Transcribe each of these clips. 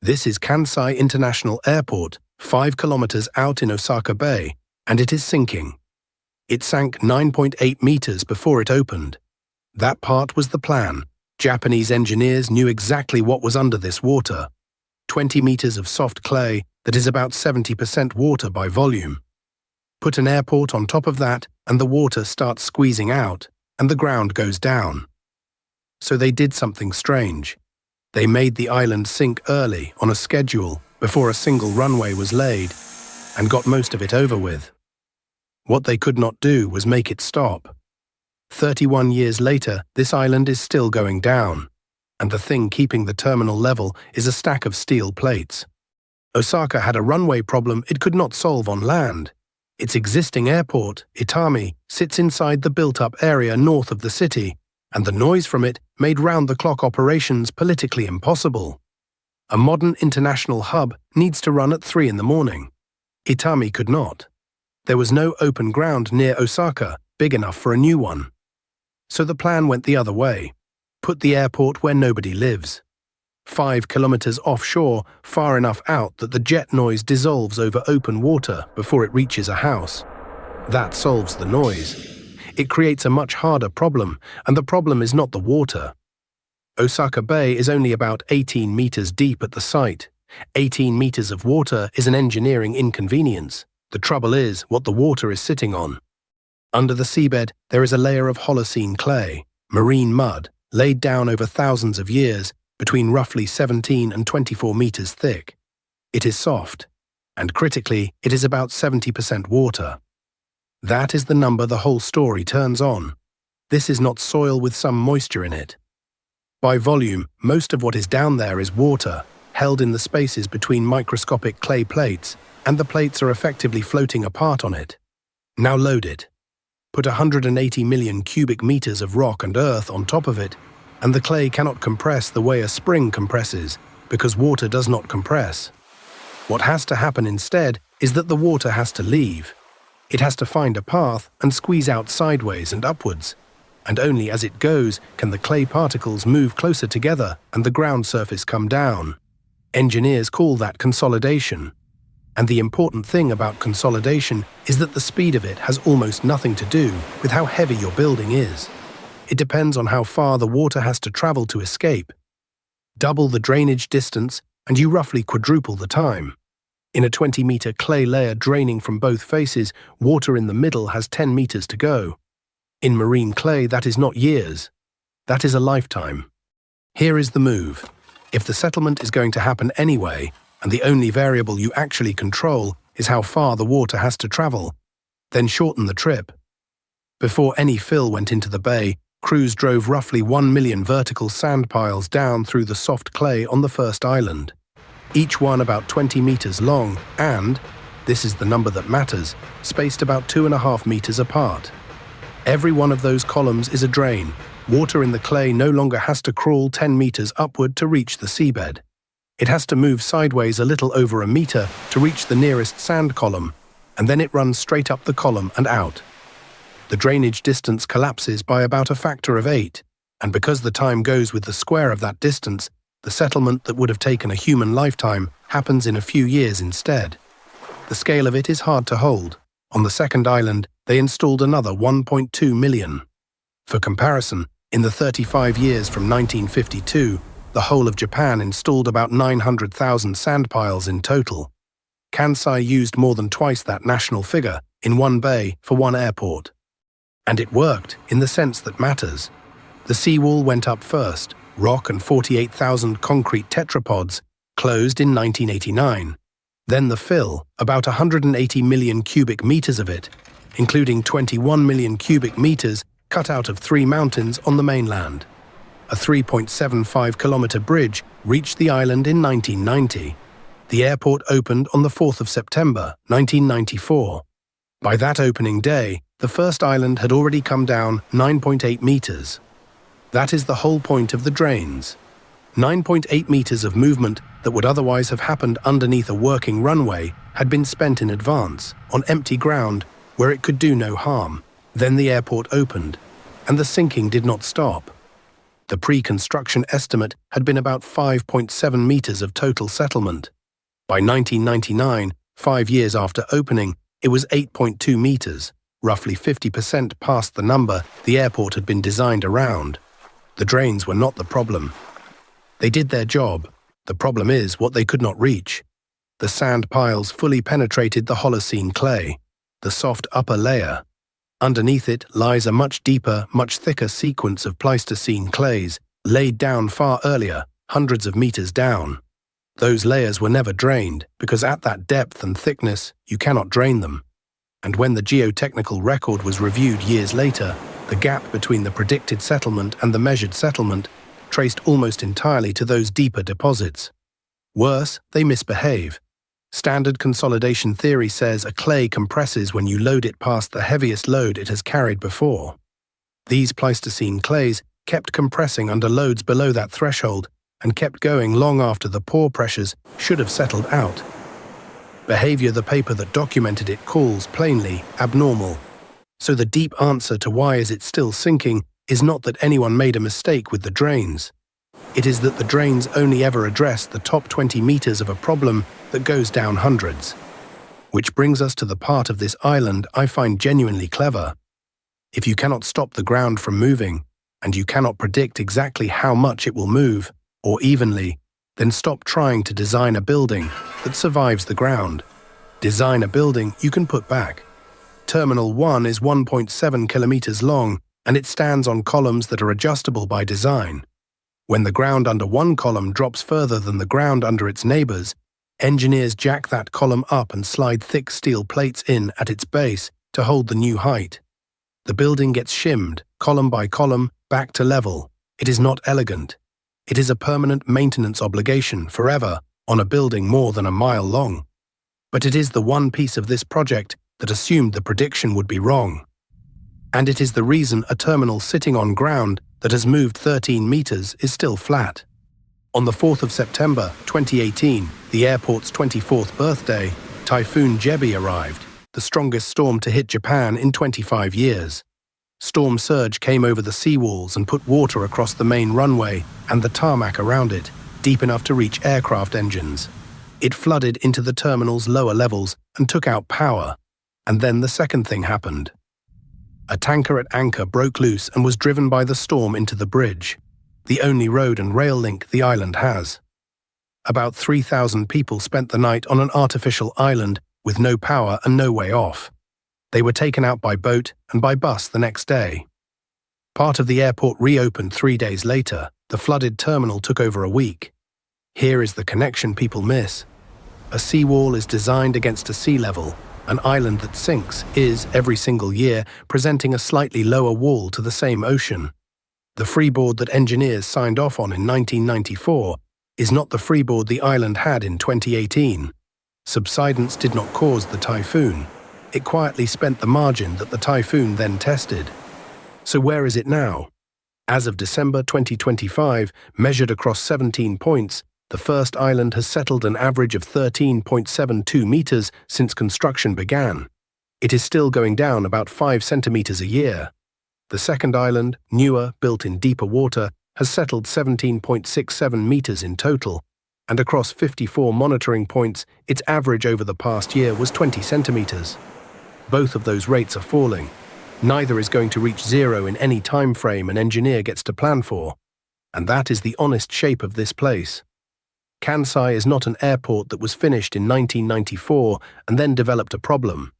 This is Kansai International Airport, 5 kilometers out in Osaka Bay, and it is sinking. It sank 9.8 meters before it opened. That part was the plan. Japanese engineers knew exactly what was under this water. 20 meters of soft clay that is about 70% water by volume. Put an airport on top of that and the water starts squeezing out and the ground goes down. So they did something strange. They made the island sink early on a schedule before a single runway was laid and got most of it over with. What they could not do was make it stop. 31 years later, this island is still going down, and the thing keeping the terminal level is a stack of steel plates. Osaka had a runway problem it could not solve on land. Its existing airport, Itami, sits inside the built-up area north of the city, and the noise from it made round-the-clock operations politically impossible. A modern international hub needs to run at 3 in the morning. Itami could not. There was no open ground near Osaka big enough for a new one. So the plan went the other way. Put the airport where nobody lives. 5 kilometers offshore, far enough out that the jet noise dissolves over open water before it reaches a house. That solves the noise. It creates a much harder problem, and the problem is not the water. Osaka Bay is only about 18 meters deep at the site. 18 meters of water is an engineering inconvenience. The trouble is what the water is sitting on. Under the seabed, there is a layer of Holocene clay, marine mud, laid down over thousands of years, between roughly 17 and 24 meters thick. It is soft, and critically, it is about 70% water. That is the number the whole story turns on. This is not soil with some moisture in it. By volume, most of what is down there is water, held in the spaces between microscopic clay plates, and the plates are effectively floating apart on it. Now load it. Put 180 million cubic meters of rock and earth on top of it, and the clay cannot compress the way a spring compresses, because water does not compress. What has to happen instead is that the water has to leave. It has to find a path and squeeze out sideways and upwards, and only as it goes can the clay particles move closer together and the ground surface come down. Engineers call that consolidation. And the important thing about consolidation is that the speed of it has almost nothing to do with how heavy your building is. It depends on how far the water has to travel to escape. Double the drainage distance and you roughly quadruple the time. In a 20-meter clay layer draining from both faces, water in the middle has 10 meters to go. In marine clay, that is not years. That is a lifetime. Here is the move. If the settlement is going to happen anyway, and the only variable you actually control is how far the water has to travel, then shorten the trip. Before any fill went into the bay, crews drove roughly 1 million vertical sand piles down through the soft clay on the first island. Each one about 20 meters long and, this is the number that matters, spaced about 2.5 meters apart. Every one of those columns is a drain. Water in the clay no longer has to crawl 10 meters upward to reach the seabed. It has to move sideways a little over a meter to reach the nearest sand column, and then it runs straight up the column and out. The drainage distance collapses by about a factor of 8, and because the time goes with the square of that distance, the settlement that would have taken a human lifetime happens in a few years instead. The scale of it is hard to hold. On the second island, they installed another 1.2 million. For comparison, in the 35 years from 1952, the whole of Japan installed about 900,000 sand piles in total. Kansai used more than twice that national figure in one bay for one airport. And it worked in the sense that matters. The seawall went up first, rock and 48,000 concrete tetrapods, closed in 1989. Then the fill, about 180 million cubic meters of it, including 21 million cubic meters cut out of 3 mountains on the mainland. A 3.75-kilometer bridge reached the island in 1990. The airport opened on the 4th of September, 1994. By that opening day, the first island had already come down 9.8 meters. That is the whole point of the drains. 9.8 meters of movement that would otherwise have happened underneath a working runway had been spent in advance, on empty ground, where it could do no harm. Then the airport opened, and the sinking did not stop. The pre-construction estimate had been about 5.7 meters of total settlement. By 1999, 5 years after opening, it was 8.2 meters, roughly 50% past the number the airport had been designed around. The drains were not the problem. They did their job. The problem is what they could not reach. The sand piles fully penetrated the Holocene clay, the soft upper layer. Underneath it lies a much deeper, much thicker sequence of Pleistocene clays, laid down far earlier, hundreds of meters down. Those layers were never drained, because at that depth and thickness, you cannot drain them. And when the geotechnical record was reviewed years later, the gap between the predicted settlement and the measured settlement traced almost entirely to those deeper deposits. Worse, they misbehave. Standard consolidation theory says a clay compresses when you load it past the heaviest load it has carried before. These Pleistocene clays kept compressing under loads below that threshold and kept going long after the pore pressures should have settled out. Behavior the paper that documented it calls plainly abnormal. So the deep answer to why is it still sinking is not that anyone made a mistake with the drains. It is that the drains only ever address the top 20 meters of a problem that goes down hundreds. Which brings us to the part of this island I find genuinely clever. If you cannot stop the ground from moving, and you cannot predict exactly how much it will move, or evenly, then stop trying to design a building that survives the ground. Design a building you can put back. Terminal 1 is 1.7 kilometers long, and it stands on columns that are adjustable by design. When the ground under one column drops further than the ground under its neighbors, engineers jack that column up and slide thick steel plates in at its base to hold the new height. The building gets shimmed, column by column, back to level. It is not elegant. It is a permanent maintenance obligation forever on a building more than a mile long. But it is the one piece of this project that assumed the prediction would be wrong. And it is the reason a terminal sitting on ground that has moved 13 meters is still flat. On the 4th of September 2018, the airport's 24th birthday, Typhoon Jebi arrived, the strongest storm to hit Japan in 25 years. Storm surge came over the seawalls and put water across the main runway and the tarmac around it, deep enough to reach aircraft engines. It flooded into the terminal's lower levels and took out power. And then the second thing happened. A tanker at anchor broke loose and was driven by the storm into the bridge, the only road and rail link the island has. About 3,000 people spent the night on an artificial island with no power and no way off. They were taken out by boat and by bus the next day. Part of the airport reopened 3 days later. The flooded terminal took over a week. Here is the connection people miss. A seawall is designed against a sea level. An island that sinks is, every single year, presenting a slightly lower wall to the same ocean. The freeboard that engineers signed off on in 1994 is not the freeboard the island had in 2018. Subsidence did not cause the typhoon. It quietly spent the margin that the typhoon then tested. So where is it now? As of December 2025, measured across 17 points, the first island has settled an average of 13.72 meters since construction began. It is still going down about 5 centimeters a year. The second island, newer, built in deeper water, has settled 17.67 meters in total, and across 54 monitoring points, its average over the past year was 20 centimeters. Both of those rates are falling. Neither is going to reach zero in any time frame an engineer gets to plan for. And that is the honest shape of this place. Kansai is not an airport that was finished in 1994 and then developed a problem.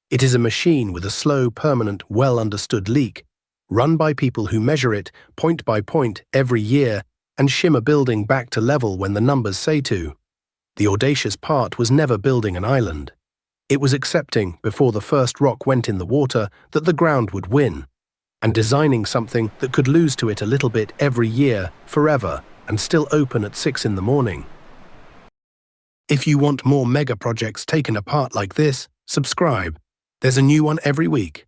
It is a machine with a slow, permanent, well-understood leak, run by people who measure it point by point every year and shim a building back to level when the numbers say to. The audacious part was never building an island. It was accepting, before the first rock went in the water, that the ground would win, and designing something that could lose to it a little bit every year, forever, and still open at 6 in the morning. If you want more mega projects taken apart like this, subscribe. There's a new one every week.